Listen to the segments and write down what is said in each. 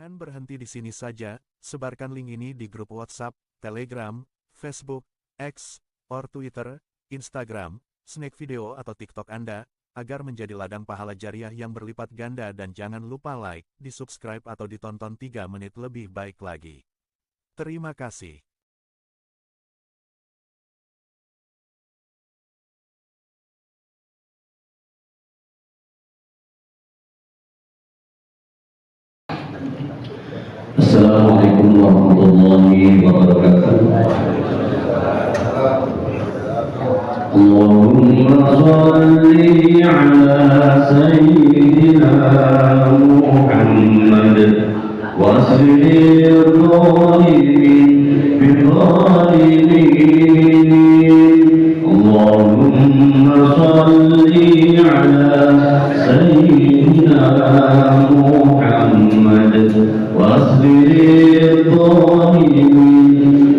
Jangan berhenti di sini saja, sebarkan link ini di grup WhatsApp, Telegram, Facebook, X, or Twitter, Instagram, Snack Video atau TikTok Anda, agar menjadi ladang pahala jariah yang berlipat ganda dan jangan lupa like, di-subscribe atau ditonton 3 menit lebih baik lagi. Terima kasih. Assalamualaikum warahmatullahi wabarakatuh. Allahumma shalli ala sayyidina Muhammad wa aslihi dhalimin bidhalimin. Allahumma shalli ala sayyidina Muhammad واصبر الظالمين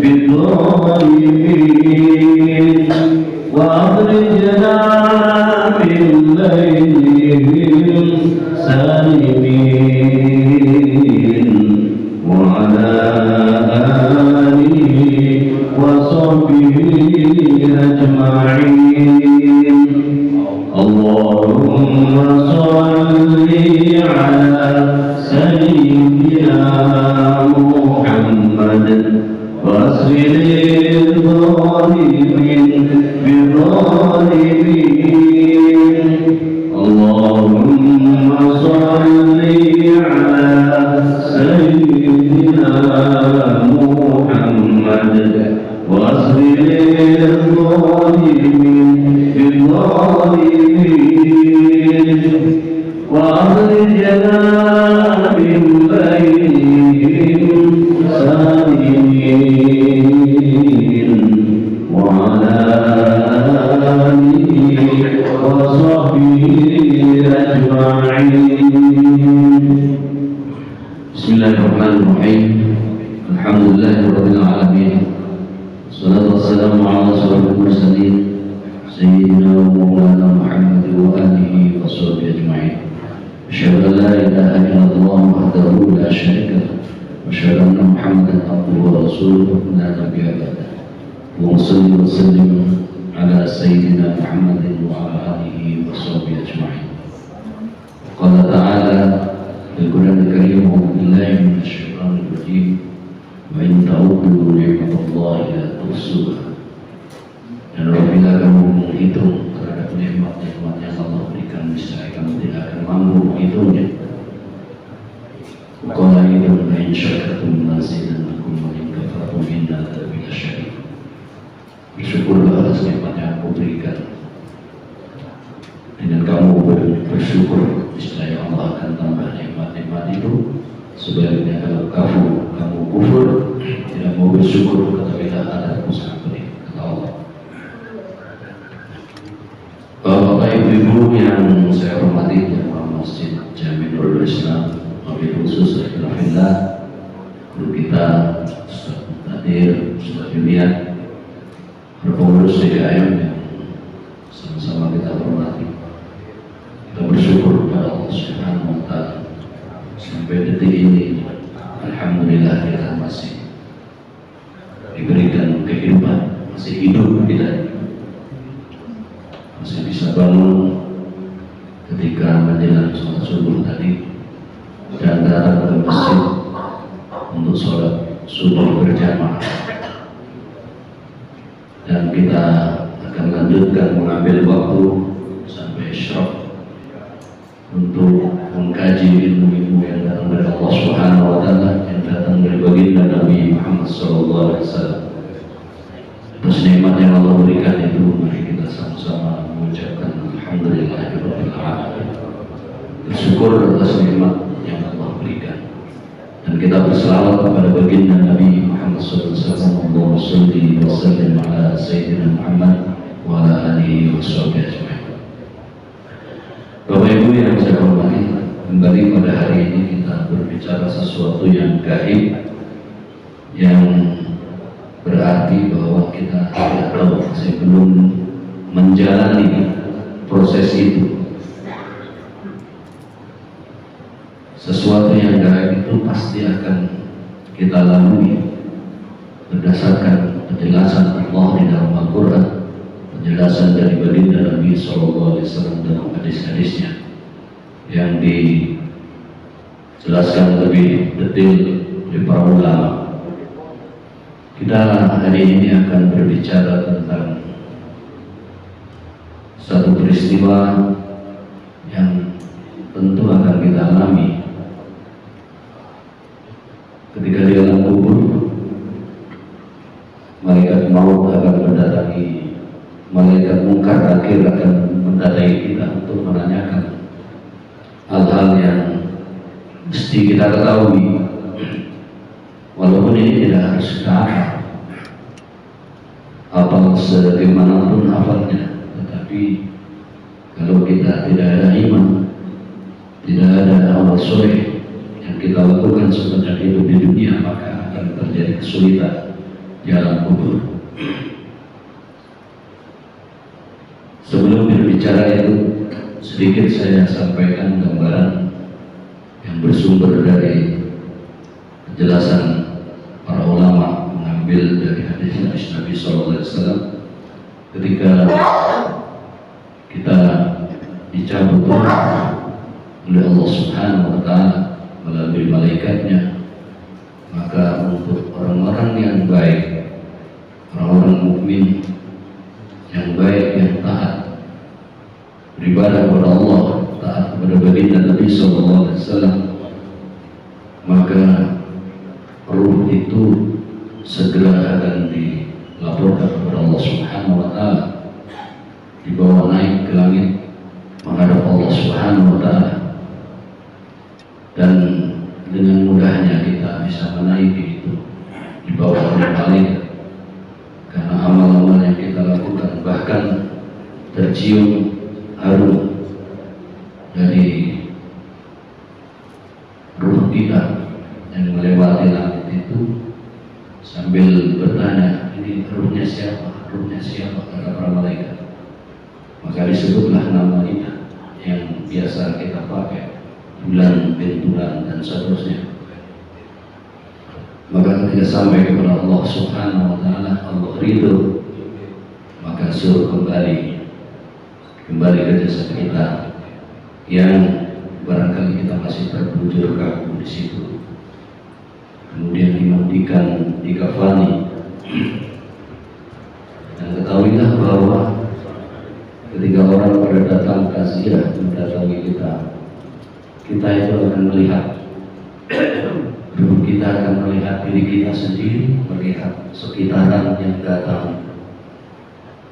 بالظالمين واخرجنا من بينهم سالمين وعلى آله وصحبه أجمعين. اللهم صل على سيدنا محمد واصبر الظالمين بالظالمين. اللهم صل على سيدنا محمد واصبر الظالمين بالظالمين وأخرجنا من بينهم سالمين وعلى آله وصحبه أجمعين. بسم الله الرحمن الرحيم. الحمد لله رب العالمين. والصلاة والسلام على أشرف المرسلين سيدنا ومولانا محمد وآله وصحبه أجمعين. أشهد أن لا إله إلا الله وحده لا شريك له وأشهد أن محمدا عبده ورسوله لا نبي بعده. اللهم صل وسلم على سيدنا محمد وعلى آله وصحبه أجمعين. قال تعالى في القرآن الكريم: أعوذ بالله من الشيطان الرجيم وإن تعودوا نعمة الله لا تحصوها. Dan apabila kamu menghitung terhadap nikmat-nikmat yang Allah berikan, niscaya kamu tidak akan mampu menghitungnya. Qala in syakartum lazidannakum wa in kafartum inna adzabi lasyadid. Bersyukurlah atas nikmat yang Aku berikan. Dengan kamu bersyukur, niscaya Allah akan tambah nikmat-nikmat itu. Sebaliknya kalau kamu kufur, tidak mau bersyukur, ketahuilah adabku sangat pedih, kata Allah. Bapak Ibu yang saya hormati, jemaah Masjid Jami Nurul Islam, wabil khusus Alhamdulillah, guru kita Ustaz Nadir, Ustaz Julian, pengurus DKM yang sama-sama kita hormati. Kita bersyukur kepada Allah Subhanahu wa Ta'ala sampai detik ini, alhamdulillah kita masih diberikan kehidupan, masih hidup kita. Masih bisa bangun ketika menjelang sholat subuh tadi dan datang ke masjid untuk sholat subuh berjamaah. Dan kita akan lanjutkan mengambil waktu sampai isyraq untuk mengkaji ilmu-ilmu yang datang dari Allah Subhanahu wa Ta'ala, yang datang dari baginda Nabi Muhammad SAW. Atas nikmat yang Allah berikan itu, mari kita sama-sama mengucapkan alhamdulillahirabbil alamin. Bersyukur atas nikmat yang Allah berikan. Dan kita berselawat kepada baginda Nabi Muhammad SAW. Allahumma shalli wa sallim ala sayyidina Muhammad wa ala alihi wa sahbihi ajma'in. Bapak Ibu yang saya hormati, kembali pada hari ini kita berbicara sesuatu yang gaib, yang berarti bahwa kita tidak tahu, masih belum menjalani proses itu. Sesuatu yang gaib itu pasti akan kita lalui berdasarkan penjelasan Allah di dalam Al-Quran, penjelasan dari baginda Nabi SAW dalam hadis-hadisnya yang dijelaskan lebih detail oleh para ulama. Kita hari ini akan berbicara tentang satu peristiwa yang tentu akan kita alami ketika di alam kubur. Malaikat maut akan mendatangi, malaikat mungkar nakir akan mendatangi kita untuk menanyakan hal-hal yang mesti kita ketahui, walaupun ini tidak harus kita hafal sebagaimanapun hafalnya. Tetapi kalau kita tidak ada iman, tidak ada amal soleh yang kita lakukan sepanjang hidup di dunia, maka akan terjadi kesulitan di alam kubur. Sebelum berbicara itu, sedikit saya sampaikan gambaran yang bersumber dari penjelasan para ulama mengambil dari hadis Nabi SAW ketika kita dicabut oleh Allah Subhanahu wa Ta'ala melalui malaikatnya. Maka untuk orang-orang yang baik, orang-orang mukmin yang baik, yang taat beribadah kepada Allah, taat kepada baginda Nabi SAW, maka ruh itu segera akan dilaporkan kepada Allah Subhanahu wa Ta'ala, dibawa naik ke langit menghadap Allah Subhanahu wa Ta'ala, dan dengan mudahnya kita bisa menaiki itu di bawah oleh malaikat, karena amal-amal yang kita lakukan, bahkan tercium harum dari ruh kita yang melewati langit itu sambil bertanya, ini ruhnya siapa? Ruhnya siapa? Kata para malaikat. Maka disebutlah nama kita yang biasa kita pakai, bulan, bulan, dan seterusnya. Maka ketika sampai kepada Allah Subhanahu wa Ta'ala, Allah ridho, maka suruh kembali ke jasad kita yang barangkali kita masih terbujur kaku di situ. Kemudian dimandikan, dikafani. Dan ketahuilah bahwa ketika orang pada datang kasihan mendatangi kita, kita itu akan melihat, kita akan melihat diri kita sendiri, melihat sekitaran yang datang,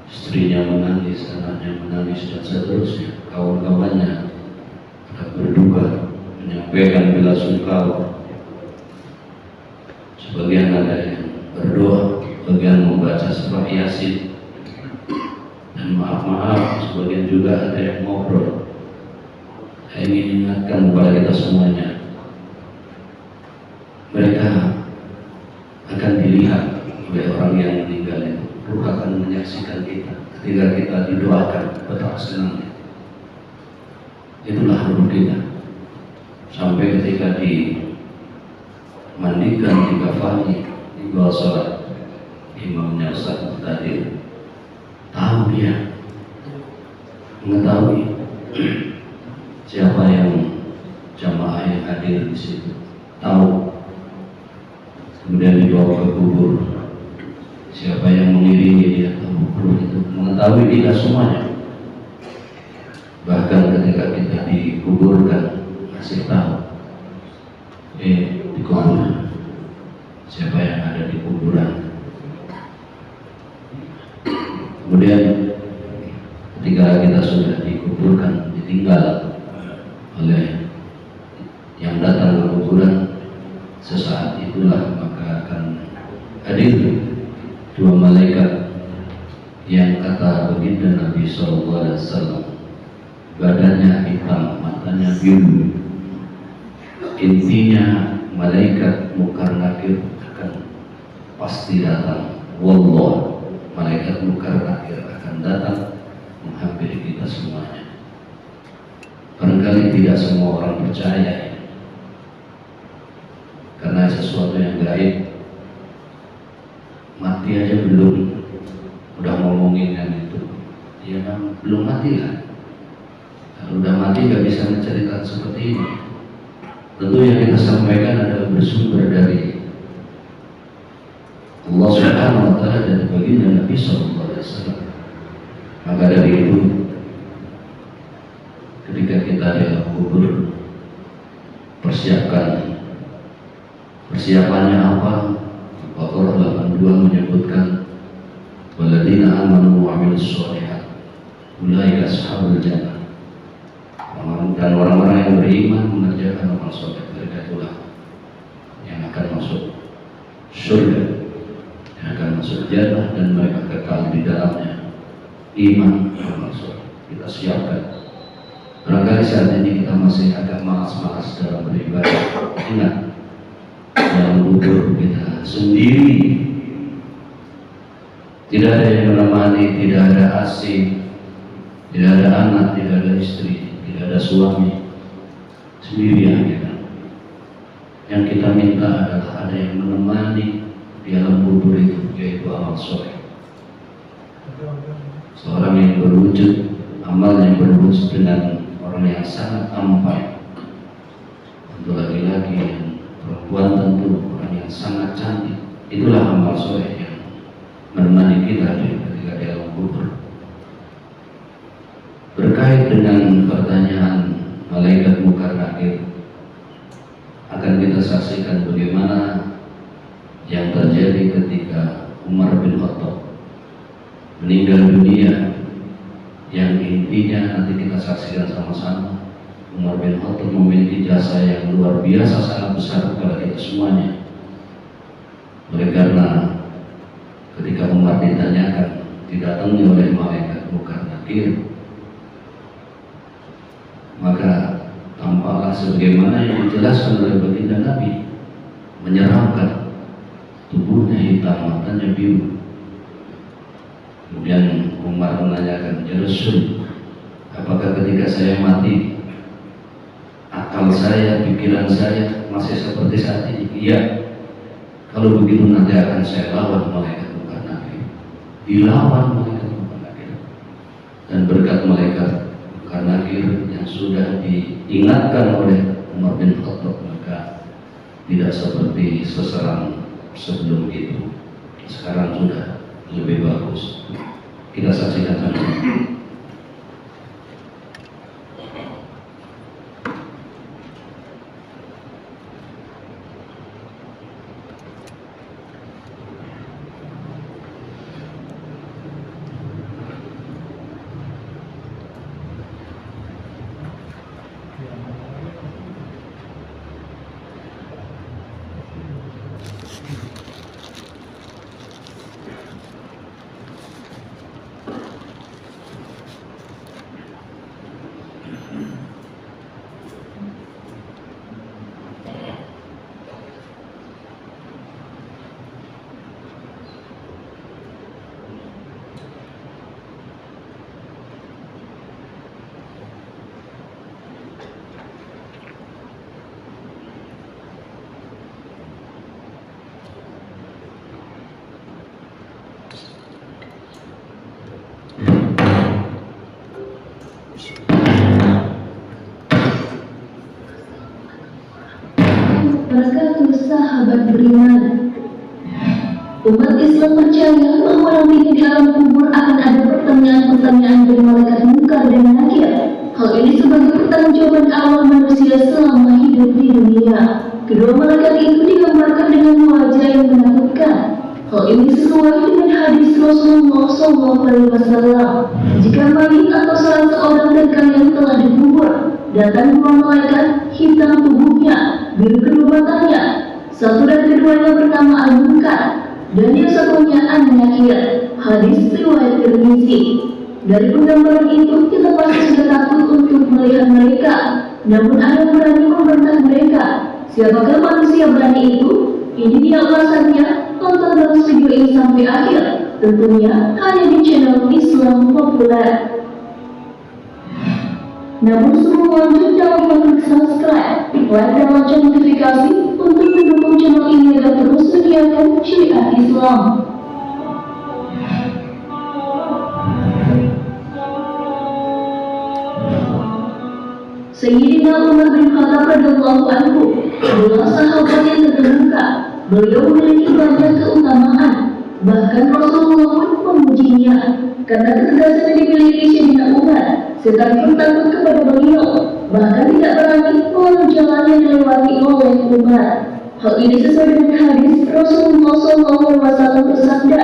istrinya menangis, anaknya menangis, dan seterusnya. Kawan-kawannya akan berduka, menyampaikan bela sungkawa. Sebagian ada yang berdoa, sebagian membaca surah Yasin, dan maaf-maaf, sebagian juga ada yang ngobrol. Saya ingin ingatkan kepada kita semuanya, mereka akan dilihat oleh orang yang meninggal itu. Ruh akan menyaksikan kita ketika kita didoakan, betapa senangnya. Itulah ruh kita. Sampai ketika dimandikan, dikafani, dibawa sholat, imamnya Ustaz Muqtadir tahu, dia mengetahui siapa yang jamaah yang hadir di situ, tahu. Kemudian dibawa ke kubur, siapa yang mengiringi dia tahu. Ruh itu mengetahui kita semuanya. Bahkan ketika kita dikuburkan, masih tahu di kubur siapa yang ada di kuburan. Kemudian ketika kita sudah dikuburkan, ditinggal oleh yang datang ke kuburan, sesaat itulah maka akan hadir dua malaikat yang kata baginda Nabi SAW, badannya hitam, matanya biru. Intinya malaikat mungkar nakir akan pasti datang. Wallah, malaikat mungkar nakir akan datang menghampiri kita semuanya. Barangkali tidak semua orang percaya. sesuatu yang gaib. Mati aja belum, udah ngomongin yang itu. Ya kan belum mati kan? Kalau udah mati nggak bisa menceritakan seperti ini. Tentu yang kita sampaikan adalah bersumber dari Allah Subhanahu wa Ta'ala dan baginda Nabi Sallallahu Alaihi Wasallam. Maka dari itu, ketika kita di alam kubur, persiapannya apa? Al-Baqarah 82 menyebutkan walladzina amanu wa 'amilus shalihat ulaika ashabul jannah. Dan orang-orang yang beriman mengerjakan amal saleh, mereka itulah yang akan masuk surga, yang akan masuk jannah, dan mereka kekal di dalamnya. Iman, amal saleh kita siapkan. Barangkali saat ini kita masih agak malas-malas dalam beribadah. Ingat, dalam kubur kita sendiri, tidak ada yang menemani, tidak ada asing, tidak ada anak, tidak ada istri, tidak ada suami, sendirian kita. Yang kita minta adalah ada yang menemani di alam kubur itu, yaitu amal soleh. Seorang yang berwujud, amal yang berwujud dengan orang yang sangat tampan, untuk laki-laki dan perempuan tentu orang yang sangat cantik. Itulah amal soleh yang menemani kita ketika di alam kubur. Berkait dengan pertanyaan malaikat munkar nakir, akan kita saksikan bagaimana yang terjadi ketika Umar bin Khattab meninggal dunia, yang intinya nanti kita saksikan sama-sama. Umar bin Khattab memiliki jasa yang luar biasa, sangat besar kepada kita semuanya. Oleh karena ketika Umar ditanyakan, didatangi oleh malaikat munkar nakir, maka tampaklah sebagaimana yang dijelaskan oleh baginda Nabi, menyeramkan, tubuhnya hitam, matanya biru. Kemudian Umar menanyakan, ya Rasul, apakah ketika saya mati akal saya, pikiran saya masih seperti saat ini? Iya. Kalau begitu nanti akan saya lawan malaikat munkar nakir. Dilawan malaikat munkar nakir. Dan berkat malaikat munkar nakir yang sudah diingatkan oleh Umar bin Khattab, maka tidak seperti seserang sebelum itu. Sekarang sudah lebih bagus. Kita saksikan sama-sama. Sahabat beriman, umat Islam percaya bahwa nantinya di alam kubur akan ada pertanyaan-pertanyaan dari malaikat munkar dan nakir. Hal ini sebagai pertanggungjawaban awal manusia selama hidup di dunia. Kedua malaikat itu digambarkan dengan wajah yang menakutkan. Hal ini sesuai dengan hadis Rasulullah SAW. Jika mayit atau salah seorang dari kalian telah dikubur, datang dua malaikat, hitam tubuhnya, biru kedua matanya. Satu dan keduanya bernama Al-Munkar, dan yang satunya An-Nakir. Hadis riwayat Tirmizi. Dari penggambaran itu kita pasti sudah takut untuk melihat mereka. Namun ada yang berani membentak mereka. Siapakah manusia berani itu? Ini dia alasannya. Tonton terus video ini sampai akhir. Tentunya hanya di channel Islam Populer. Namun sebelum lanjut, jangan lupa klik subscribe, like, dan lonceng notifikasi untuk mendukung mendukung channel ini agar terus menyiarkan syariat Islam. Sayyidina Umar bin Khattab radhiyallahu anhu adalah sahabat yang terkemuka. Beliau memiliki banyak keutamaan, bahkan Rasulullah pun memujinya karena ketegasan yang dimiliki Sayyidina Umar, sekalipun takut kepada beliau, bahkan tidak berani melalui jalan yang dilewati oleh Umar. Hal ini sesuai dengan hadis Rasulullah SAW bersabda,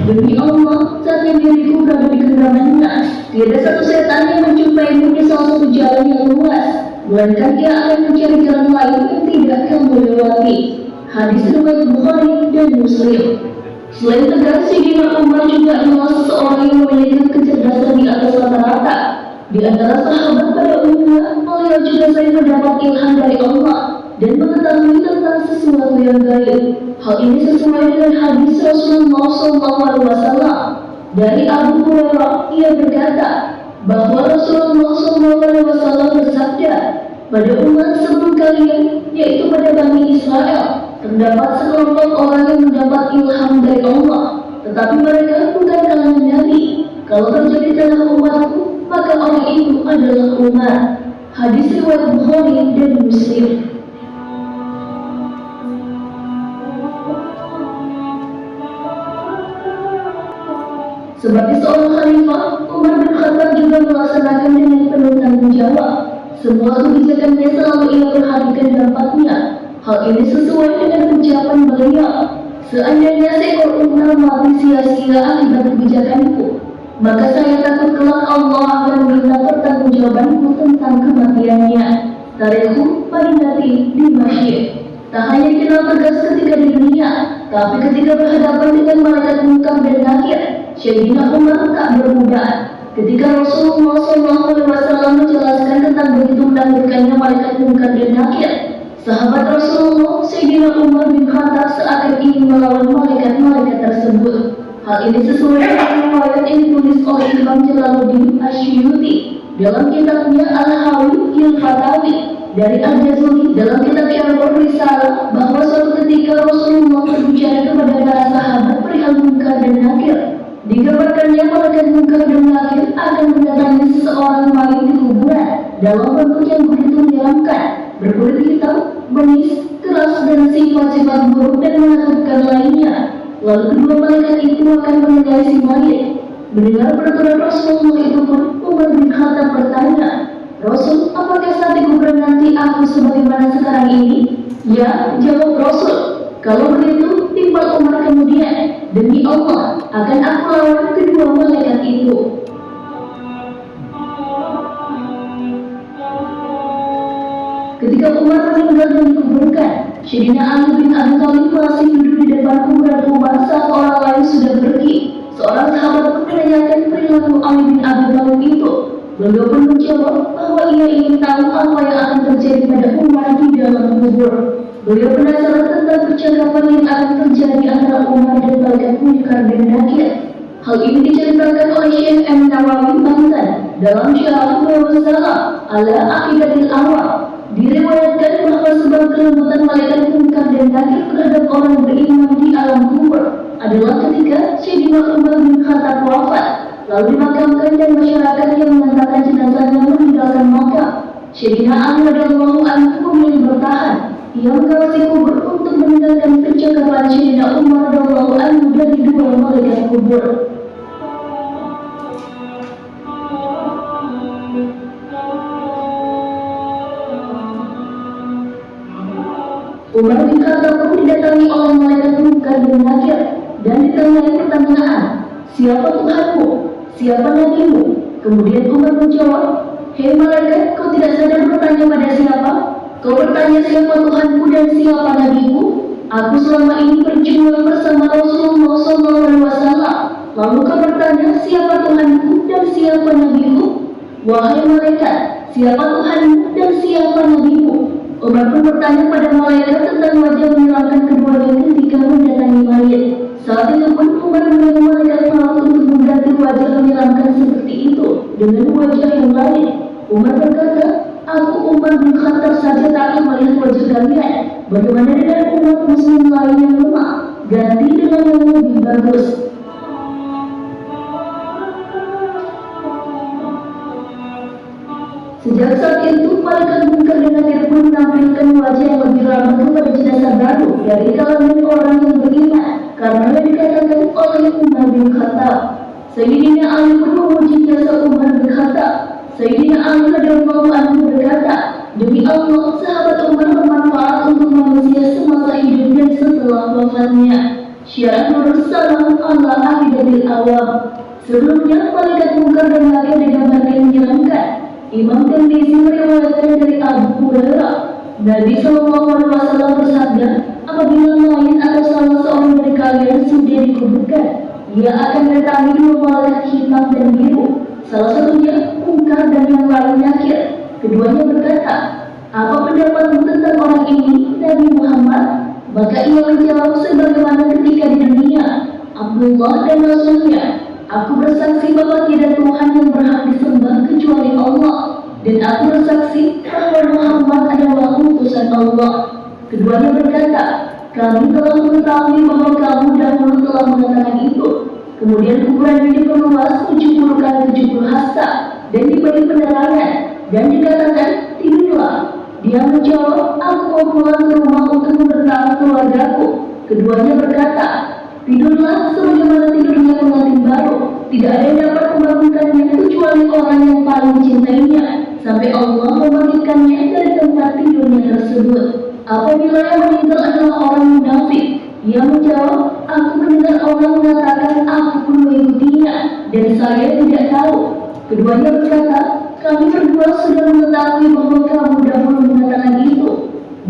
"Demi Allah, saat yang diriku berada di genggamannya, tiada satu setan yang menjumpaimu di salah satu jalan yang luas, melainkan dia akan mencari jalan lain yang tidak kamu lewati." Hadis riwayat Bukhari dan Muslim. Selain tegas, Sayyidina Umar juga adalah seseorang yang memiliki kecerdasan di atas rata-rata. Di antara sahabat pada umumnya, beliau juga sering mendapat ilham dari Allah dan mengetahui tentang sesuatu yang gaib. Hal ini sesuai dengan hadis Rasulullah SAW. Dari Abu Hurairah, ia berkata bahwa Rasulullah SAW bersabda, "Pada umat sebelum kalian, yaitu pada Bani Israel, terdapat sekelompok orang yang mendapat ilham dari Allah, tetapi mereka bukan kalangan Nabi. Kalau terjadi dalam umatku, maka orang itu adalah Umar." Hadis riwayat Bukhari dan Muslim. Sebagai seorang khalifah, Umar bin Khattab juga melaksanakan dengan penuh tanggung jawab. Semua kebijakannya selalu ia perhatikan dampaknya. Hal ini sesuai dengan ucapan beliau, "Seandainya seekor unta mati sia-sia akibat kebijakanku, maka saya takut kelak Allah akan meminta pertanggungjawabanku tentang kematiannya." Tarikhum Madinati di Masjid. Tak hanya dikenal tegas ketika di dunia, tapi ketika berhadapan dengan malaikat munkar dan nakir, Sayyidina Umar tak berubah. Ketika Rasulullah SAW menjelaskan tentang begitu menakutkannya malaikat munkar dan nakir, sahabat Rasulullah Sayyidina Umar bin Khattab seakan ingin melawan malaikat-malaikat tersebut. Hal ini sesuai dengan riwayat yang ditulis oleh Imam Jalaluddin Asyuyuti dalam kitabnya Al-Hawi Al-Fatawi, dari Al-Jazuli dalam kitab Syarhul Risalah, bahwa suatu ketika Rasulullah berbicara kepada para sahabat perihal munkar dan nakir. Digambarkannya malaikat munkar dan nakir akan mendatangi seseorang mayit di kuburan dalam bentuk yang begitu menyeramkan, berkulit hitam, bengis, keras, dan sifat-sifat buruk dan menakutkan lainnya. Lalu kedua malaikat itu akan mengenai si mayit. Mendengar peraturan Rasulullah itu pun, Umar bin Khattab bertanya, "Rasul, apakah saat di kuburan nanti aku sebagaimana sekarang ini?" "Ya," jawab Rasul. Kalau begitu, timbal Umar kemudian, "Demi Allah, akan aku lawan kedua malaikat itu." Ketika Umar meninggal dan dikuburkan, Sayyidina Ali bin Abi Thalib masih duduk di depan kuburan Umar saat orang lain sudah pergi. Seorang sahabat pun menanyakan perilaku Ali bin Abi Thalib itu. Beliau pun menjawab bahwa ia ingin tahu apa yang akan terjadi pada Umar di dalam kubur. Beliau penasaran tentang percakapan yang akan terjadi antara Umar dan malaikat munkar dan nakir. Hal ini diceritakan oleh Syekh An-Nawawi Banten dalam Syarah Salam ala Aqidatil Awam. Diriwayatkan bahwa sebab kelembutan malaikat munkar dan nakir terhadap orang beriman di alam kubur adalah ketika Sayyidina Umar bin Khattab wafat, lalu dimakamkan dan masyarakat yang mengantarkan jenazahnya meninggalkan makam. Sayyidina Ali radhiyallahu anhu memilih bertahan. Ia mengawasi kubur untuk mendengarkan percakapan Sayyidina Umar radhiyallahu anhu dari dua malaikat kubur. Umar bin Khattab pun didatangi oleh malaikat munkar dan nakir dan ditanyai pertanyaan, "Siapa Tuhanmu? Siapa Nabimu?" Kemudian Umar menjawab, "Hei malaikat, kau tidak sadar bertanya pada siapa? Kau bertanya siapa Tuhanku dan siapa Nabiku? Aku selama ini berjuang bersama Rasulullah SAW. Lalu kau bertanya siapa Tuhanku dan siapa Nabiku? Wahai malaikat, siapa Tuhanmu dan siapa Nabimu?" Umar pun bertanya pada malaikat tentang wajah menyeramkan keduanya ketika mendatangi mayit. Saat itu pun Umar menyuruh malaikat maut untuk mengganti wajah menyeramkan seperti itu dengan wajah yang lain. Umar berkata, "Aku Umar bin Khattab saja tak akan melihat wajah kalian. Bagaimana dengan umat muslim lain yang lemah, ganti dengan yang lebih bagus. Sejak saat itu, malaikat munkar dan nakir pun menampilkan wajah yang lebih ramah kepada jenazah baru dari kalangan orang yang beriman, karena yang dikatakan oleh Umar bin Khattab. Sayyidina Ali pun memuji jasa Umar bin Khattab. Sayyidina Ali radhiyallahu anhu berkata, demi Allah, sahabat Umar bermanfaat untuk manusia semasa hidup dan setelah wafatnya. Syiar Nurul Salam ala Ahidatil Awam. Sebelumnya, malaikat munkar dan nakir digambarkan menyeramkan. Imam Tirmizi meriwayatkan dari Abu Hurairah, Nabi SAW bersabda, apabila mayit atau salah seorang dari kalian sudah dikuburkan, ia akan datangi dua malaikat hitam dan biru, salah satunya munkar dan yang lain nakir. Keduanya berkata, apa pendapatmu tentang orang ini, Nabi Muhammad? Maka ia menjawab sebagaimana ketika di dunia, Abdullah dan Rasulnya, aku bersaksi bahwa tidak Tuhan yang berhak disembah kecuali Allah, dan aku bersaksi bahwa Muhammad adalah utusan Allah. Keduanya berkata, kami telah mengetahui bahwa kamu dahulu telah mengatakan itu. Kemudian kuburan ini diperluas 70 kali 70 hasta dan diberi penerangan, dan dikatakan, tidurlah. Dia menjawab, aku mau pulang ke rumah untuk memberitahu keluargaku. Keduanya berkata, tidurlah sebagaimana tidurnya pengantin baru. Tidak ada yang dapat membangunkannya kecuali orang yang paling mencintainya, sampai Allah membangkitkannya dari tempat tidurnya tersebut. Apabila yang meninggal adalah orang munafik, ia menjawab, aku mendengar orang mengatakan aku pun mengikutinya, dan saya tidak tahu. Keduanya berkata, kami berdua sudah mengetahui bahwa kamu dahulu mengatakan itu.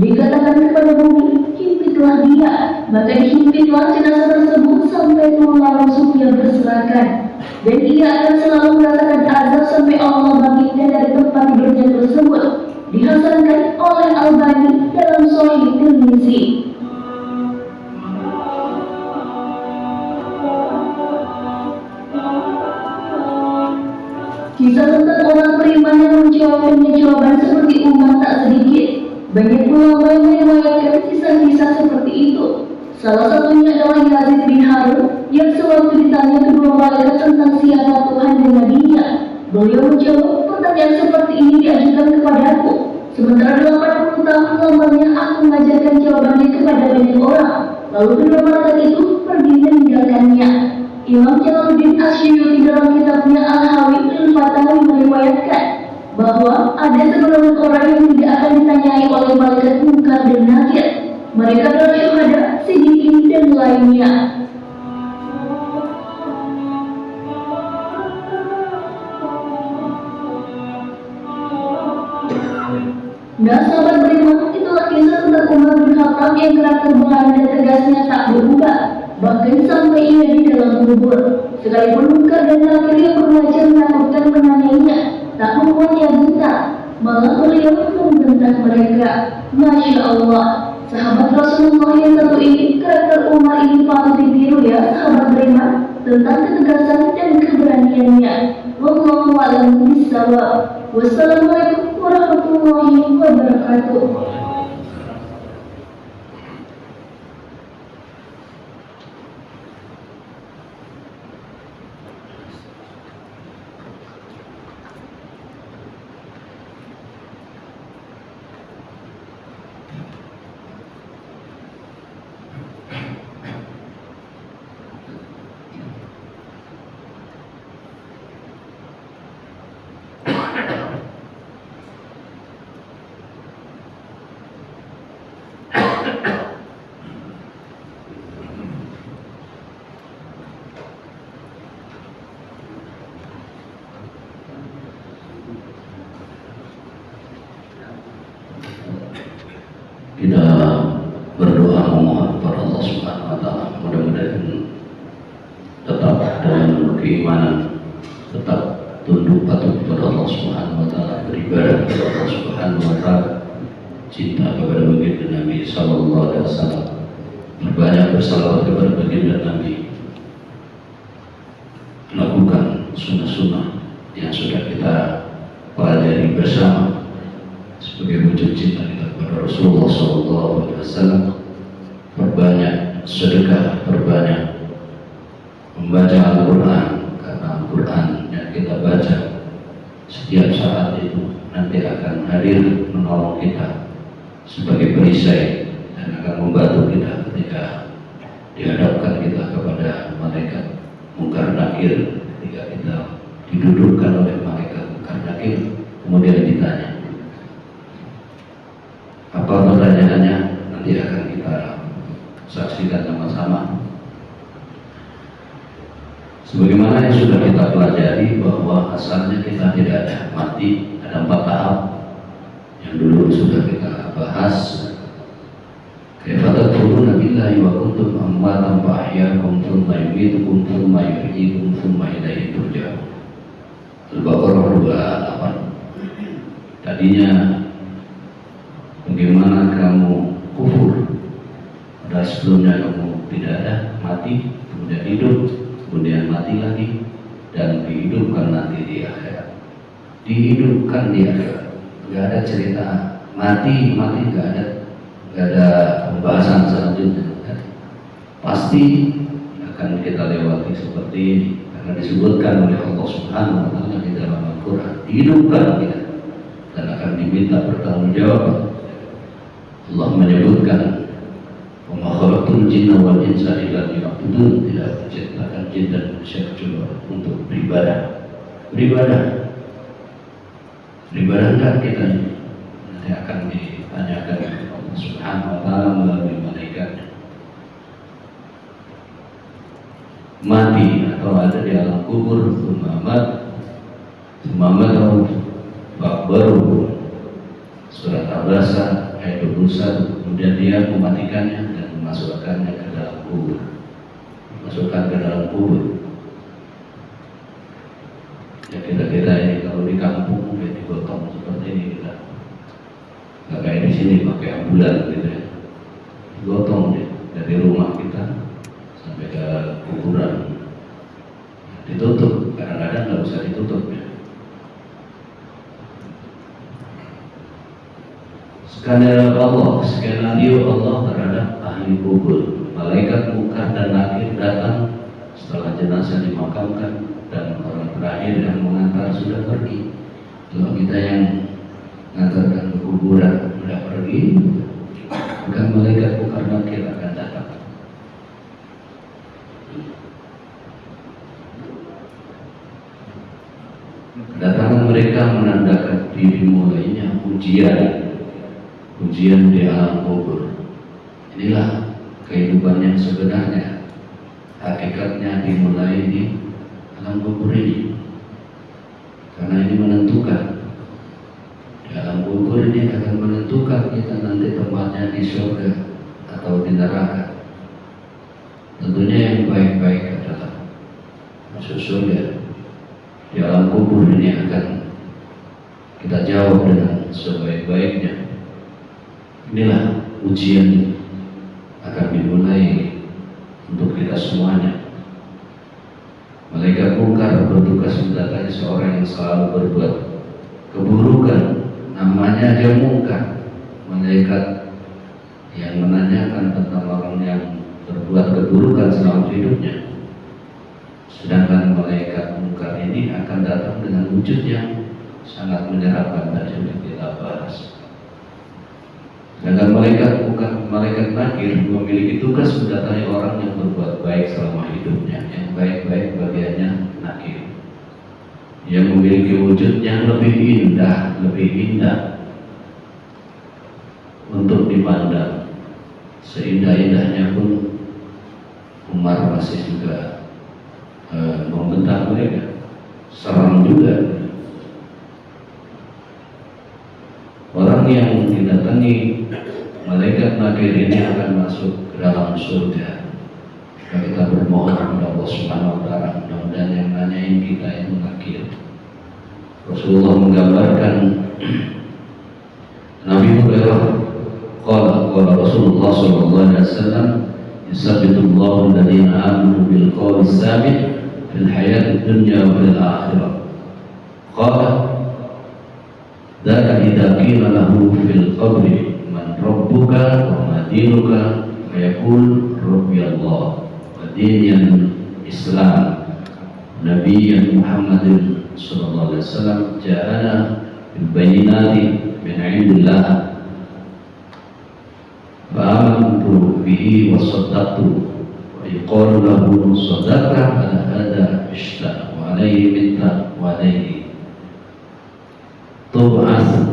Dikatakan kepada bumi, himpitlah dia, maka dihimpitlah jenazah tersebut sampai tulang rusuknya berserakan, dan ia akan selalu merasakan azab sampai Allah bangkitkan dari tempat tidurnya tersebut. Dihasankan oleh Albani dalam Sahih Tirmizi. Kisah tentang orang beriman yang menjawabkannya jawaban seperti Umar tak sedikit. Banyak ulama yang meriwayatkan kisah-kisah seperti itu. Salah satunya adalah Yazid bin Harun yang sewaktu ditanya kedua malaikat tentang siapa Tuhan dan Nabi-Nya, beliau menjawab, pertanyaan seperti ini diajukan kepadaku. Sementara 80 tahun lamanya aku mengajarkan jawabannya kepada banyak orang. Lalu kedua malaikat itu pergi meninggalkannya. Imam Jalaluddin Asyuyuti dalam kitabnya Al-Hawi Al-Fatawi meriwayatkan bahwa ada segelintir orang yang tidak akan ditanyai oleh malaikat munkar dan nakir. Mereka adalah syuhada, siddiqin, dan lainnya. Nah, sahabat beriman, itulah kisah tentang Umar bin Khattab yang karakter berani dan tegasnya tak berubah, bahkan sampai ia di dalam kubur. Sekalipun munkar dan nakir yang berwajah menakutkan menanyainya, tak membuatnya gentar, malah beliau membentak mereka. Masya Allah, sahabat Rasulullah yang satu ini, karakter Umar ini patut ditiru ya sahabat beriman, tentang ketegasan dan keberaniannya. Wallahu a'lam bishawab. Wassalamualaikum warahmatullahi wabarakatuh. Kita berdoa memohon kepada Allah Subhanahu wa Ta'ala, mudah-mudahan tetap dalam keimanan, tetap tunduk patuh kepada Allah Subhanahu wa Ta'ala, beribadah kepada Allah Subhanahu wa Ta'ala, cinta kepada baginda Nabi sallallahu alaihi wasallam, berbanyak bersalawat kepada baginda Nabi, melakukan sunnah-sunnah yang sudah kita pelajari bersama sebagai wujud cinta kita kepada Rasulullah sallallahu alaihi wasallam, sedekah, perbanyak membaca Al-Quran, karena Al-Quran yang kita baca setiap saat itu nanti akan hadir menolong kita sebagai perisai dan akan membantu kita ketika dihadapkan kita kepada malaikat Munkar Nakir, ketika kita didudukkan oleh malaikat Munkar Nakir, kemudian ditanya apa pertanyaannya, nanti akan kita saksikan sama-sama. Sebagaimana yang sudah kita pelajari bahwa asalnya kita tidak ada mati, ada 4 tahap yang dulu sudah kita bahas. Kaifa takfuruna billahi wa kuntum amwatan fa ahyaakum thumma yumitukum thumma yuhyikum thumma ilaihi turja'un. Al-Baqarah 28. Tadinya bagaimana kamu kufur, padahal sebelumnya kamu tidak ada, mati, kemudian hidup, kemudian mati lagi, dan dihidupkan nanti di akhirat. Dihidupkan di akhirat, nggak ada cerita mati, nggak ada pembahasan selanjutnya. Pasti akan kita lewati seperti ini, karena disebutkan oleh Allah Subhanahu wa Ta'ala di dalam Al-Quran. Dihidupkan kita dan akan diminta bertanggungjawab. Allah menyebutkan, "Wa ma khalaqtul jinna wal insa illa liya'budun." Tidak menciptakan jin dan manusia kecuali untuk beribadah. Beribadah kan kita nanti akan ditanyakan Allah Subhanahu wa Ta'ala melalui malaikat. Mati atau ada di alam kubur, Muhammad baru surat Al-Baqarah ayat 21, kemudian dia mematikannya dan memasukkannya ke dalam kubur. Masukkan ke dalam kubur. Ya kira-kira ini kalau di kampung mungkin digotong seperti ini, kita nggak kayak di sini pakai ambulan gitu ya. Digotong deh dari rumah kita sampai ke kuburan. Ditutup, kadang-kadang nggak usah ditutup ya. Skenario Allah terhadap ahli kubur. Malaikat Munkar dan Nakir datang setelah jenazah dimakamkan dan orang terakhir yang mengantar sudah pergi. Kalau kita yang mengantarkan ke kuburan sudah pergi, maka malaikat Munkar dan Nakir akan datang. Kedatangan mereka menandakan dimulainya ujian di alam kubur. Inilah kehidupan yang sebenarnya, hakikatnya dimulai di alam kubur ini, karena ini menentukan. Di alam kubur ini akan menentukan kita nanti tempatnya di surga atau di neraka. Tentunya yang baik-baik adalah masuk surga. Di alam kubur ini akan kita jawab dengan sebaik-baiknya. Inilah ujian akan dimulai untuk kita semuanya. Malaikat Munkar bertugas mendatangi seorang yang selalu berbuat keburukan, namanya aja Munkar. Malaikat yang menanyakan tentang orang yang berbuat keburukan selama hidupnya. Sedangkan malaikat Munkar ini akan datang dengan wujud yang sangat menyeramkan dan sudah kita bahas. Sedangkan malaikat Nakir memiliki tugas mendatangi orang yang berbuat baik selama hidupnya. Yang baik-baik bagiannya Nakir, yang memiliki wujud yang lebih indah untuk dipandang. Seindah-indahnya pun Umar masih juga membentak mereka, seram juga. Orang yang didatangi malaikat Nakir ini akan masuk ke dalam surga. Kita bermohon kepada Allah Subhanahu wa Ta'ala, mudah-mudahan yang nanyain kita itu Nakir. Rasulullah menggambarkan Nabi Hurairah qala Rasulullah sallallahu alaihi wasallam, yusabbitullahu alladziina aamanu bil qawli tsabit fil hayatid dunya wa fil akhirah. Qala dzaka idza qila lahu fil qabri man rabbuka wa ma dinuka fayaqul Rabbi Allah wa dinil Islam Nabi Muhammadin sallallahu alaihi wasallam ja'ana bil bayyinati min 'indillah fa'amantu bihi wa saddaqtu wa yuqalu lahu sadaqta ala hada ishta wa alayhi minta wa alayhi tub'as.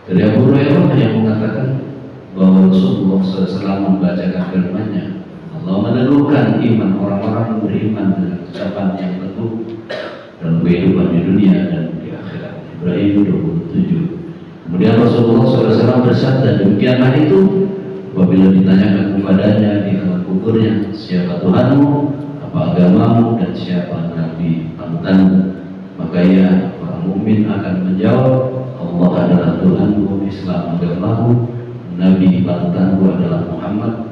Dari Abu Hurairah yang mengatakan bahwa Rasulullah SAW membacakan firman-Nya, Allah meneguhkan iman orang-orang yang beriman dengan ucapan yang teguh dalam kehidupan di dunia dan di akhirat. Ibrahim 27. Kemudian Rasulullah SAW bersabda, demikianlah itu apabila ditanyakan kepadanya di alam kuburnya, siapa Tuhanmu, apa agamamu, dan siapa Nabi panutanmu, maka ia orang mukmin akan menjawab, Allah adalah Tuhanku, Islam agamaku, Nabi panutanku adalah Muhammad.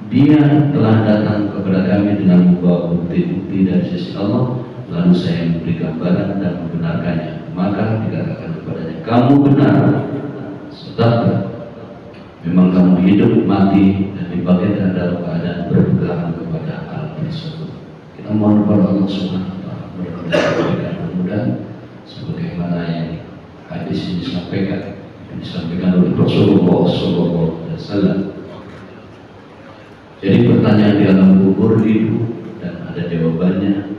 Dia telah datang kepada kami dengan membawa bukti-bukti dari sisi Allah, lalu saya memberi gambaran dan membenarkannya. Maka dikatakan kepadanya, kamu benar, sedangkan memang kamu hidup, mati, dan dibangkitkan dalam keadaan berpegang kepada hal tersebut. Kita mohon kepada Allah Subhanahu wa Ta'ala berkata, mudah-mudahan sebagaimana yang hadis ini disampaikan oleh Rasulullah SAW. Jadi pertanyaan di alam kubur itu dan ada jawabannya.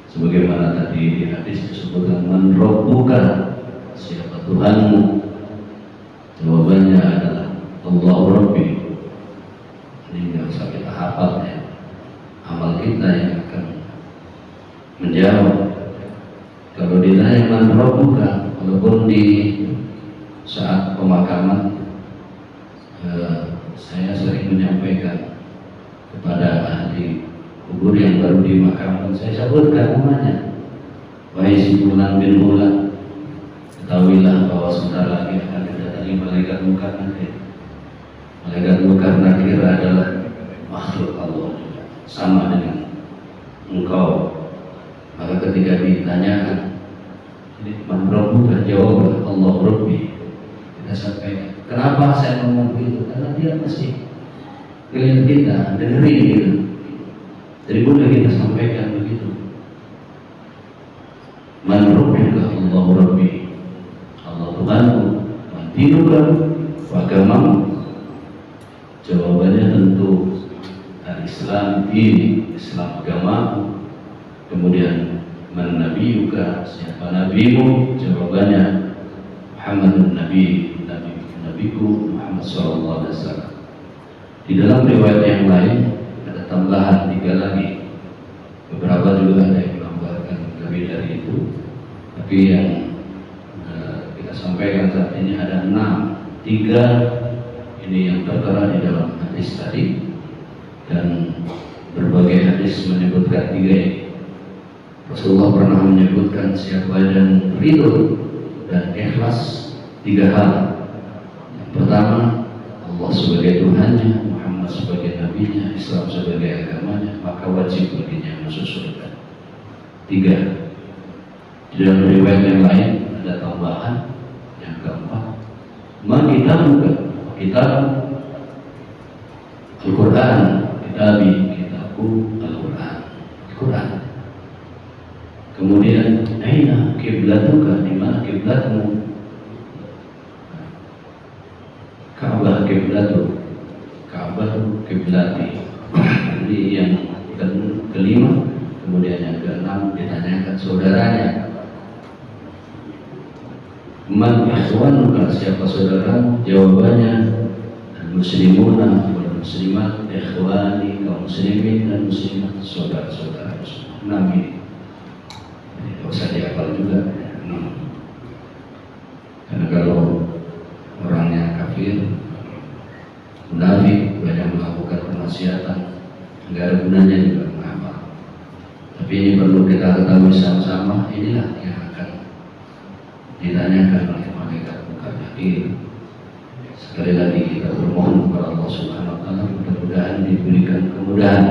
Sebagaimana tadi di hadis disebutkan, man rabbuka, siapa Tuhanmu? Jawabannya adalah Allah Rabbi. Ini yang usah kita hafal ya. Amal kita yang akan menjawab. Kalau ditanya man rabbuka, walaupun di saat pemakaman saya sering menyampaikan kepada ahli kubur yang baru dimakamkan, saya sebutkan namanya, wahai si Fulan bin Fulan, ketahuilah bahwa sebentar lagi akan didatangi malaikat munkar nakir. Malaikat munkar nakir adalah makhluk Allah, sama dengan engkau. Maka ketika ditanyakan, ini man rabbuka, jawablah Allah Rabbi. Kita sampaikan, kenapa saya ngomong begitu? Karena dia masih ngelihat kita, dengerin gitu. Jadi boleh kita sampaikan begitu. Man rabbuka, Allah Rabbi. Allah Tuhanku, man dinuka, agamamu. Jawabannya tentu al-Islam ini, Islam agamamu. Kemudian man nabiyuka, siapa nabimu? Jawabannya Muhammadun Nabi, Nabiku Muhammad SAW. Di dalam riwayat yang lain ada tambahan 3 lagi. Beberapa juga ada yang menambahkan lebih dari itu. Tapi yang kita sampaikan saat ini ada 6. 3 ini yang tertera di dalam hadis tadi, dan berbagai hadis menyebutkan 3 ini. Rasulullah pernah menyebutkan siapa yang ridho dan ikhlas 3 hal. Yang pertama, Allah sebagai Tuhannya, Muhammad sebagai nabinya, Islam sebagai agamanya, maka wajib baginya masuk surga. 3. Di dalam riwayat yang lain ada tambahan yang keempat, ma kitab Al-Quran, kitabku Al-Quran, Al-Quran. Kemudian, aina kiblatuka, di mana kiblatmu? Ka'bah kiblatu, Ka'bah kiblati. Jadi yang kelima, kemudian yang keenam ditanyakan saudaranya, man ikhwanuka, siapa saudaramu? Jawabannya al-muslimuna wal muslimat, ikhwani, kaum muslimin dan muslimat, saudara-saudara semua. 6 ini. Tidak usah dihafal juga. Karena kalau orangnya kafir, munafik, banyak melakukan kemaksiatan, nggak ada gunanya juga menghafal. Tapi ini perlu kita ketahui sama-sama, inilah yang akan ditanyakan oleh malaikat munkar nakir. Sekali lagi kita bermohon kepada Allah Subhanahu wa Ta'ala, mudah-mudahan diberikan kemudahan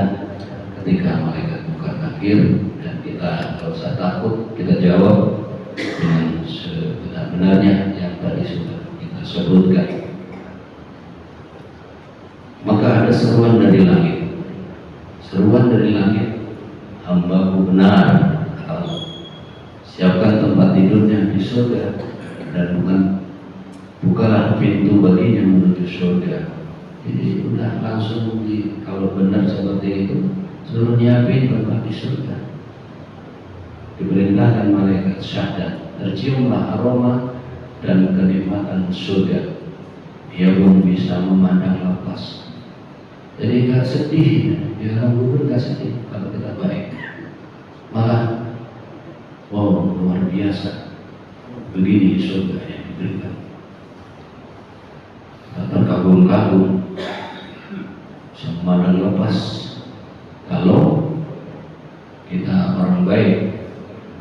ketika malaikat munkar nakir, dan kita tidak usah takut, kita jawab dengan sebenar-benarnya yang tadi sudah kita sebutkan. seruan dari langit. Seruan dari langit, hambaku benar, kata Allah. Siapkan tempat tidurnya di surga dan bukalah pintu baginya menuju surga. Jadi udah langsung kalau benar seperti itu, suruh nyiapin tempat di surga. Diperintahkan malaikat syahdat, terciumlah aroma dan kenikmatan surga. Dia pun bisa memandang lepas. Jadi gak sedih, di alam kubur gak sedih kalau kita baik. Malah, wow, luar biasa. Begini surga yang diberikan. Terkagum-kagum, memandang lepas. Kalau kita orang baik,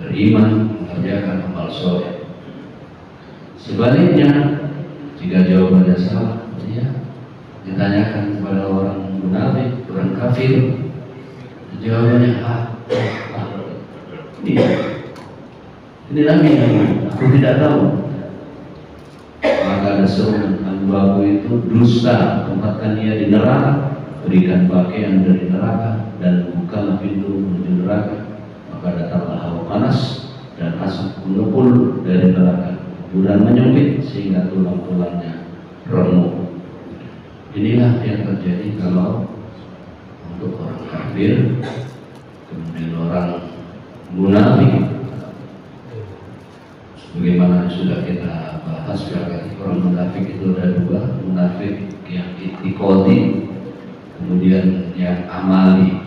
beriman, mengerjakan amal soleh. Sebaliknya, jika jawabannya salah, ya, ditanyakan kepada orang munafik, orang kafir, jawabannya ini lagi, aku tidak tahu. Maka ada seruan, hambaku itu dusta, tempatkan dia di neraka, berikan pakaian dari neraka dan bukalah pintu menuju neraka. Maka datanglah hawa panas dan asap mengepul dari neraka. Kuburan menyempit sehingga tulang-tulangnya remuk. Inilah yang terjadi kalau untuk orang kafir, kemudian orang munafik. Sebagaimana sudah kita bahas berkali, orang munafik itu ada dua, munafik yang itikodi, kemudian yang amali.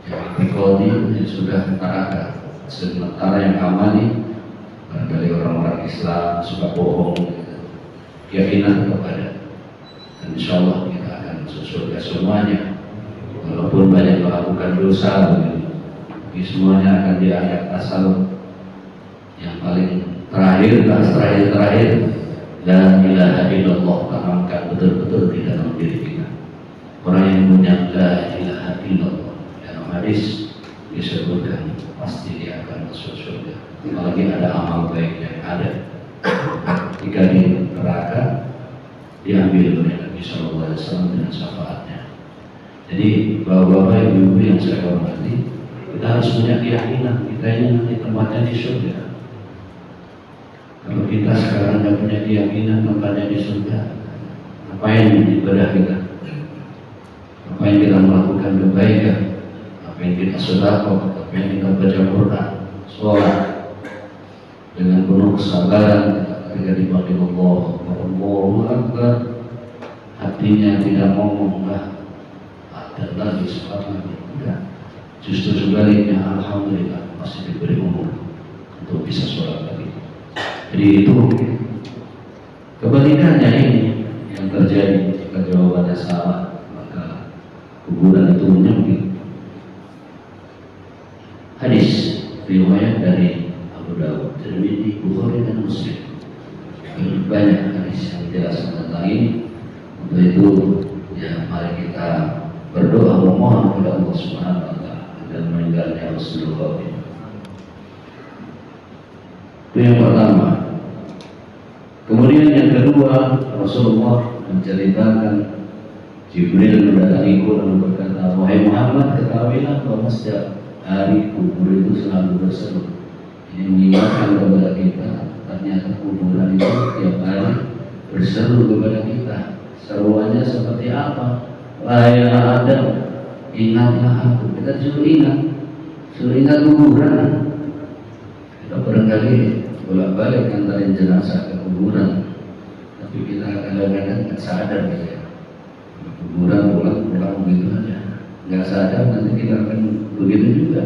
Yang itikodi ini sudah neraka, sementara yang amali dari orang-orang Islam suka bohong, keyakinan kepada, dan insya Allah kita akan masuk surga semuanya, walaupun banyak melakukan dosa, tapi semuanya akan diangkat asal yang paling terakhir, terakhir, la ilaha illallah, tanamkan betul-betul di dalam diri kita. Orang yang punya la ilaha illallah, dalam hadis disebutkan pasti dia akan masuk surga. Apalagi ada amal baik yang ada. Jika di neraka diambil oleh Nabi SAW dengan syafaatnya. Jadi bapak-bapak, ibu-ibu yang saya hormati, kita harus punya keyakinan kita ini nanti tempatnya di surga. Kalau kita sekarang tidak punya keyakinan tempatnya di surga, ngapain ibadah kita? Ngapain kita melakukan kebaikan? Ngapain kita sedekah? Ngapain kita baca Quran, sholat dengan penuh kesabaran ketika dipanggil Allahu Akbar, hatinya tidak ngomong ada lagi sholat lagi, enggak. Justru sebaliknya, alhamdulillah masih diberi umur untuk bisa sholat lagi. Jadi itu kebalikannya ini yang terjadi. Jika jawabannya salah, maka kuburan itu menyempit. Hadis riwayat dari Abu Dawud, Tirmidzi, Bukhari dan Muslim. Banyak hadis yang menjelaskan tentang ini. Untuk itu, ya mari kita berdoa memohon kepada Allah Subhanahu wa taala dan meninggalnya Rasulullah. Itu yang pertama. Kemudian yang kedua, Rasulullah menceritakan Jibril mendatangiku lalu berkata, wahai Muhammad, ketahuilah bahwa setiap hari kubur itu selalu berseru. Ini mengingatkan kepada kita, ternyata kuburan itu tiap hari berseru kepada kita. Seruannya seperti apa? Wahai Adam, ingatlah aku. Kita suruh ingat kuburan. Kita barangkali bolak-balik antarin jenazah ke kuburan, tapi kita kadang-kadang nggak sadar gitu ya. Kuburan pulang begitu aja, nggak sadar nanti kita akan begitu juga.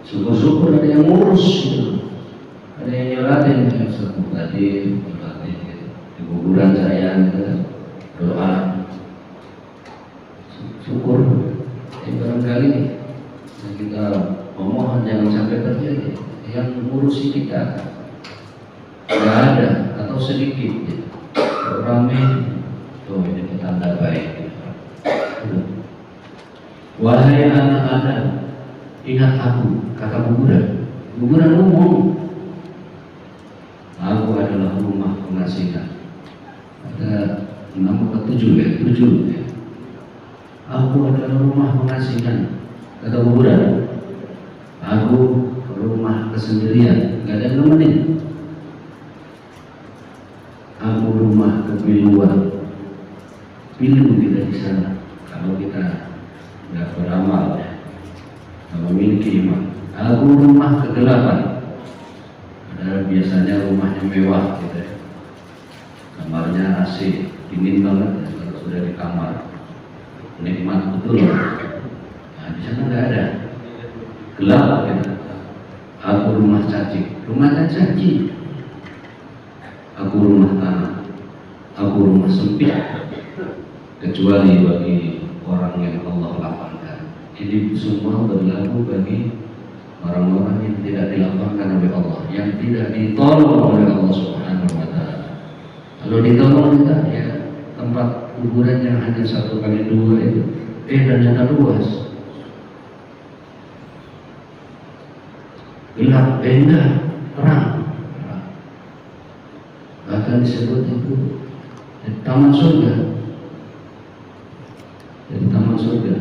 Syukur-syukur ada yang ngurus gitu, ada yang nyelatin yang sepuh tadi, nyelatin gitu. Di kuburan saya gitu, doa, syukur. Barangkali kita memohon jangan sampai terjadi yang ngurusi kita nggak ada atau sedikit gitu. Ramai tuh, ini petanda baik. Wahai anak Adam, ingat aku, kata kuburan umum. Aku adalah rumah pengasihan. Ada 6 atau 7 ya. Aku adalah rumah pengasingan, kata kuburan. Aku rumah kesendirian, gak ada yang nemenin. Aku rumah kepiluan, pilu kita di sana. Kalau kita nggak beramal, nggak memiliki iman. Aku rumah kegelapan. Padahal biasanya rumahnya mewah, gitu ya. Kamarnya AC, dingin banget ya, kalau sudah di kamar. Nikmat betul. Nah, di sana nggak ada, gelap gitu. Aku rumah caci, rumah caci. Aku rumah tanah, aku rumah sempit. Kecuali bagi orang yang Allah lapangkan. Ini semua berlaku bagi orang-orang yang tidak dilapangkan oleh Allah, yang tidak ditolong oleh Allah Subhanahu wa Ta'ala. Kalau ditolong kita, ya tempat kuburan yang hanya 1x2 itu ternyata luas, gelap, indah, terang. Bahkan disebut itu taman surga. Jadi taman surga.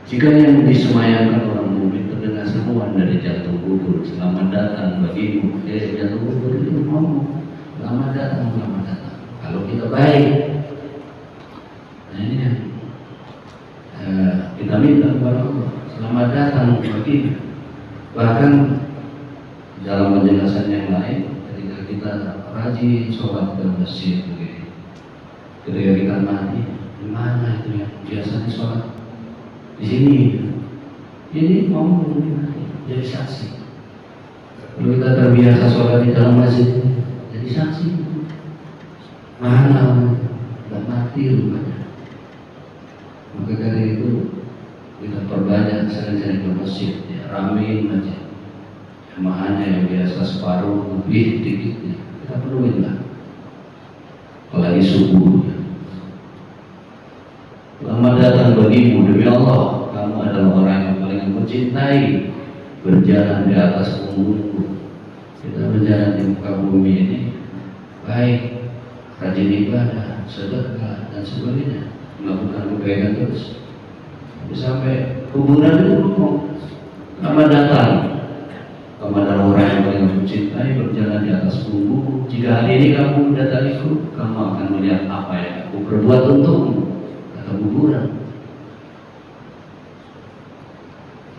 Jika yang disemayamkan orang mukmin terdengar seruan dari jantung kubur, selamat datang bagimu. Jantung kubur itu ngomong, selamat datang, selamat datang. Kalau kita baik, nah ini kan kita minta kepada Allah, selamat datang bagimu. Bahkan dalam penjelasan yang lain, ketika kita rajin sholat ke masjid, ketika kita mati, di mana itu yang biasanya sholat? Di sini. Ini mau jadi saksi. Kalau kita terbiasa sholat di dalam masjid, jadi saksi. Mana nggak mati rupanya. Maka dari itu kita perbanyak sering-sering ke masjid, ya, ramein masjid. Jemaahnya yang biasa separuh lebih dikit, kita penuhin lah. Apalagi subuh. Selamat datang bagimu, demi Allah, kamu adalah orang yang paling aku cintai. Berjalan di atas punggungku. Kita berjalan di muka bumi ini, baik, rajin ibadah, sedekah dan sebagainya, melakukan kebaikan terus. Sampai kuburan itu ngomong, selamat datang. Kamu adalah orang yang paling aku cintai, berjalan di atas punggungku. Jika hari ini kamu mendatangiku, kamu akan melihat apa yang aku perbuat untukmu. Kata kuburan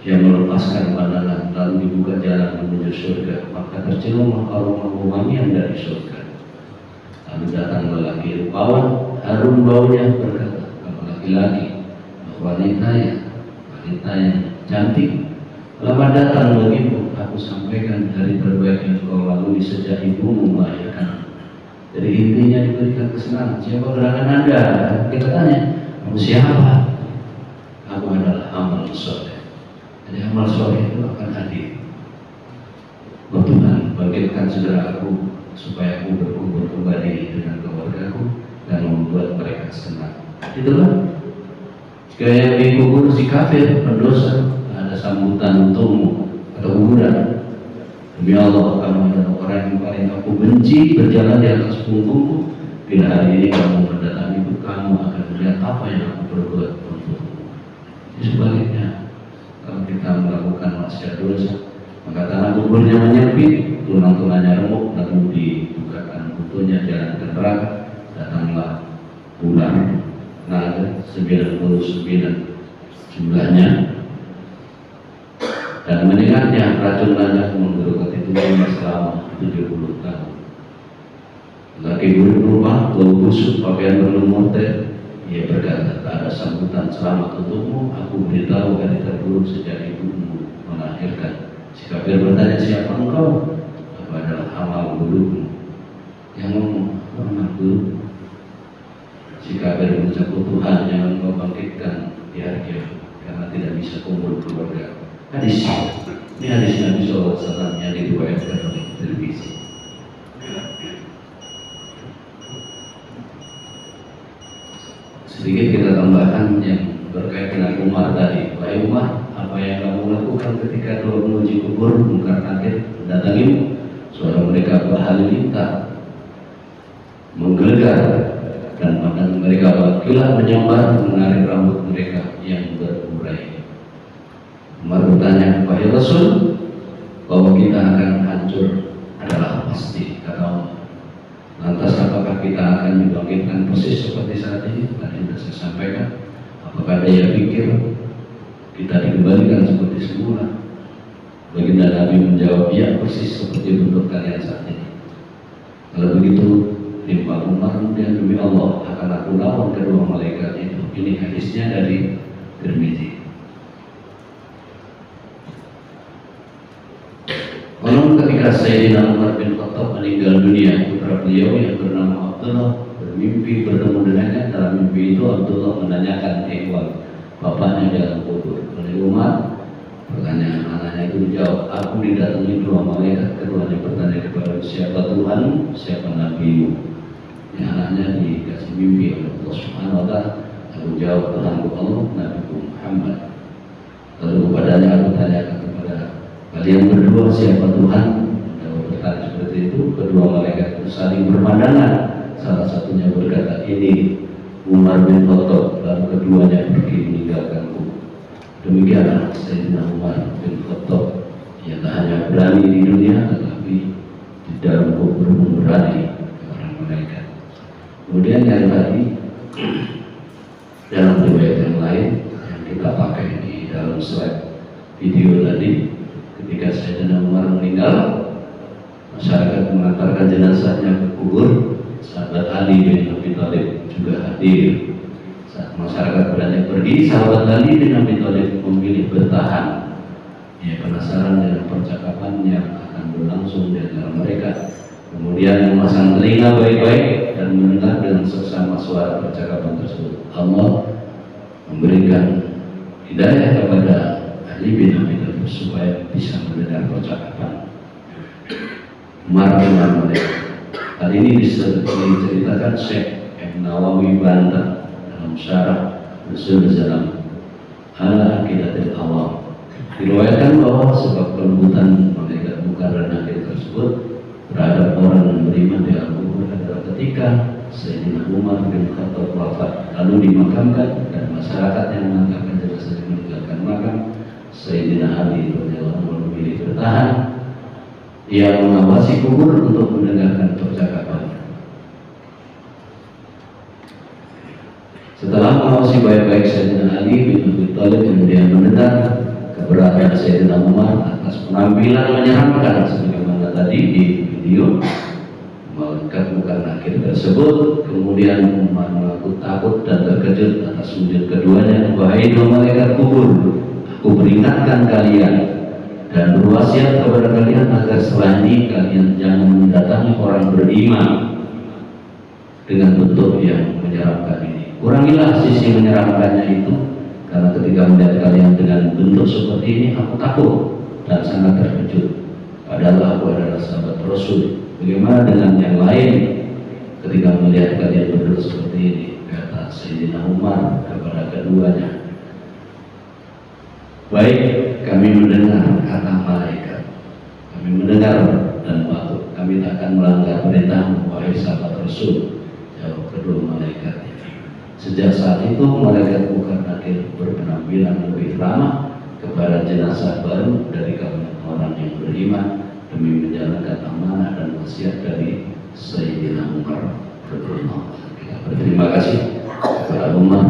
yang melepaskan pandangan lalu dibuka jalan menuju surga, maka tercium aroma wangian dari surga. Lalu datang lelaki rupawan, harum baunya, berkata, kamu laki-laki, wanita yang cantik, selamat datang bagimu. Aku sampaikan hari terbaik yang kau lalui sejak ibumu melahirkan. Jadi intinya diberikan kesenangan. Siapa gerangan Anda? Kita tanya, kamu siapa? Aku adalah amal soleh. Jadi amal soleh itu akan hadir. Oh Tuhan, bangkitkan segera aku supaya aku berkumpul kembali dengan keluargaku dan membuat mereka senang. Itulah. Jika yang dikubur si kafir, pendosa, ada sambutan untukmu atau kuburan. Demi Allah, kamu adalah orang yang paling aku benci, berjalan di atas punggungku. Bila hari ini kamu mendatangiku, kamu akan melihat apa yang aku perbuat untukmu. Sebaliknya, kalau kita melakukan maksiat dosa, maka tanah kuburnya menyempit, tulang-tulangnya remuk, lalu dibukakan pintunya jalan ke neraka. Datanglah bulan naga 99 jumlahnya, dan mendengarnya racun naga menggerogoti tubuhnya selama 70 tahun. Laki buruk rumah, bau busuk, pakaian berlumur teh. Ia berkata, tak ada sambutan selamat untukmu. Aku beritahu hari terburuk sejak ibumu melahirkan. Si kafir bertanya, siapa engkau? Aku adalah amal burukmu. Yang ngomong, amal buruk. Si kafir mengucap, Tuhan yang engkau bangkitkan di hari kiamat karena tidak bisa kumpul keluarga. Hadis ini hadis Nabi SAW yang diriwayatkan oleh televisi. Sedikit kita tambahkan yang berkaitan dengan Umar tadi. Wahai Umar, apa yang kamu lakukan ketika kau menuju kubur mungkar nakir mendatangimu? Suara mereka berhalilintar, menggelegar, dan pandangan mereka ketika kilat menyambar menarik rambut mereka yang berurai. Umar bertanya, wahai Rasul, bahwa kita akan hancur adalah pasti, kata Umar. Lantas apakah kita akan dibangkitkan persis seperti saat ini? Tadi yang saya sampaikan. Apakah daya pikir kita dikembalikan seperti semula? Baginda Nabi menjawab, ya persis seperti bentuk kalian saat ini. Kalau begitu, timpal Umar kemudian, demi Allah akan aku lawan kedua malaikat itu. Ini hadisnya dari Tirmizi. Lalu ketika Sayyidina Umar bin Khattab meninggal dunia, putra beliau yang bernama Abdullah bermimpi bertemu dengannya. Dalam mimpi itu Abdullah menanyakan ihwal bapaknya dalam kubur. Oleh Umar, pertanyaan anaknya itu dijawab, aku didatangi dua malaikat, keduanya bertanya kepada siapa Tuhan, siapa Nabi-Mu. Yang anaknya dikasih mimpi oleh Allah Subhanahu wa Ta'ala. Aku jawab, Tuhanku Allah, Nabi Muhammad. Lalu kepadanya aku tanyakan kepada kalian berdua siapa Tuhan? Kalau bertanya seperti itu, kedua malaikat itu saling berpandangan. Salah satunya berkata, ini Umar bin Khattab. Lalu keduanya pergi meninggalkanku. Demikianlah Sayyidina Umar bin Khattab yang tak hanya berani di dunia, tetapi di dalam kubur pun berani orang malaikat. Kemudian yang tadi dalam riwayat yang lain yang kita pakai di dalam slide video tadi, ketika Sayyidina Umar meninggal, masyarakat mengantarkan jenazahnya ke kubur. Sahabat Ali bin Abi Thalib juga hadir. Saat masyarakat beranjak pergi, sahabat Ali bin Abi Thalib memilih bertahan. Ia penasaran dengan percakapan yang akan berlangsung di antara mereka. Kemudian memasang telinga baik-baik dan mendengar dengan seksama suara percakapan tersebut. Allah memberikan hidayah kepada Ali bin Abi Thalib supaya bisa mendengar percakapan Umar bin Khattab. Hal ini diceritakan Syekh Ibn Nawawi Banten dalam syarah Ushul Salam Al-Aqidatul Awam. Diriwayatkan bahwa sebab kelembutan malaikat Munkar dan Nakir tersebut terhadap orang yang beriman di alam kubur adalah ketika Sayyidina Umar bin Khattab wafat lalu dimakamkan dan masyarakat yang mengantarkan jenazah meninggalkan makam, Sayyidina Ali radhiyallahu anhu memilih bertahan. Ia mengawasi kubur untuk mendengarkan percakapan. Setelah mengawasi baik-baik Sayyidina Ali bin Abi Thalib kemudian mendengar keberadaan Sayyidina Umar atas penampilan menyeramkan sebagaimana tadi di video. Malaikat Munkar Nakir tersebut kemudian Umar mengaku takut dan terkejut atas wujud keduanya. Wahai dua malaikat kubur, aku peringatkan kalian dan berwasiat kepada kalian agar setelah ini kalian jangan mendatangi orang beriman dengan bentuk yang menyeramkan ini. Kurangilah sisi menyeramkannya itu, karena ketika melihat kalian dengan bentuk seperti ini, aku takut dan sangat terkejut. Padahal aku adalah sahabat Rasul. Bagaimana dengan yang lain ketika melihat kalian berdua seperti ini? Kata Sayyidina Umar kepada keduanya, baik, kami mendengar kata malaikat, kami mendengar dan patuh, kami tak akan melanggar perintahmu wahai sahabat Rasul. Jawab kedua malaikat ini. Sejak saat itu malaikat Munkar Nakir berpenampilan lebih ramah kepada jenazah baru dari kalangan orang yang beriman demi menjalankan amanah dan wasiat dari Sayyidina Umar radhiyallahu anhu. Kita berterima kasih kepada Umar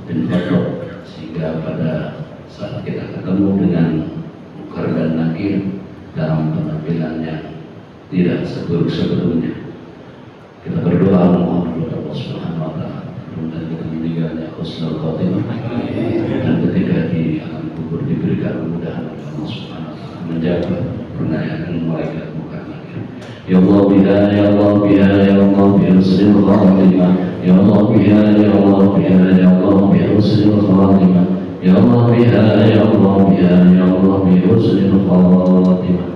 bin Khattab sehingga pada saat kita ketemu dengan Munkar dan Nakir dalam penampilan yang tidak seburuk sebelumnya, kita berdoa mohon kepada Allah Subhanahu wa Ta'ala dan kita meninggalnya husnul khotimah, dan ketika di alam kubur diberikan kemudahan oleh Allah Subhanahu wa Ta'ala menjaga pernayakan malaikat Munkar Nakir. Ya Allah biha, ya Allah biha, ya Allah biha husnul khotimah. Ya Allah biha, ya Allah biha, ya Allah biha husnul khotimah. Ya Allah biha, ya Allah biha, ya Allah biha husnul khotimah.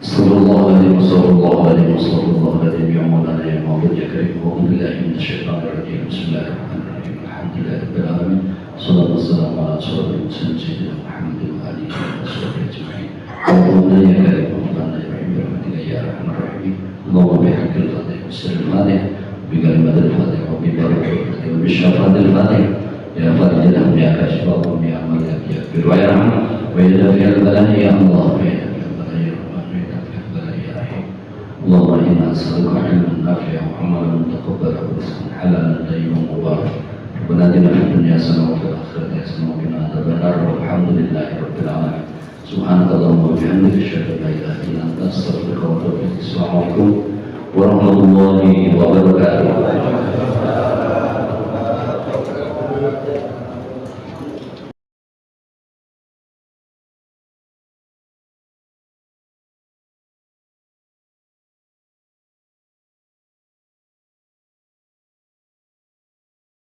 Sallallahu alaihi wasallam ya Maulana ya Maulud ya Karim wa billahi minasyaitonir rajim. Bismillahirrahmanirrahim. Alhamdulillahirabbil alamin. Sallallahu alaihi wasallam sayyidina Muhammad wa alihi washabbihi ajma'in. Allahumma ya Karim wa Maulana ya Rahim ya Rahman ya Rahim. Allahumma bihaqqil fatihah wa sallallahu بكلمة الفاتحة وببركة وبالشفاعة الفاتحة يا فرج الهم يا كاشف الغم يا ملك يا كبير ويرحم ويدفع البلاء يا الله ويدفع البلاء يا رحمن ويدفع البلاء يا رحيم اللهم إنا نسألك علما نافعا وعملا متقبلا ورزقا حلالا طيبا مباركا ربنا آتنا في الدنيا حسنة وفي الآخرة حسنة وقنا عذاب النار والحمد لله رب العالمين سبحانك اللهم وبحمدك أشهد أن لا إله إلا أنت أستغفرك وأتوب إليك السلام عليكم ورحمة الله وبركاته.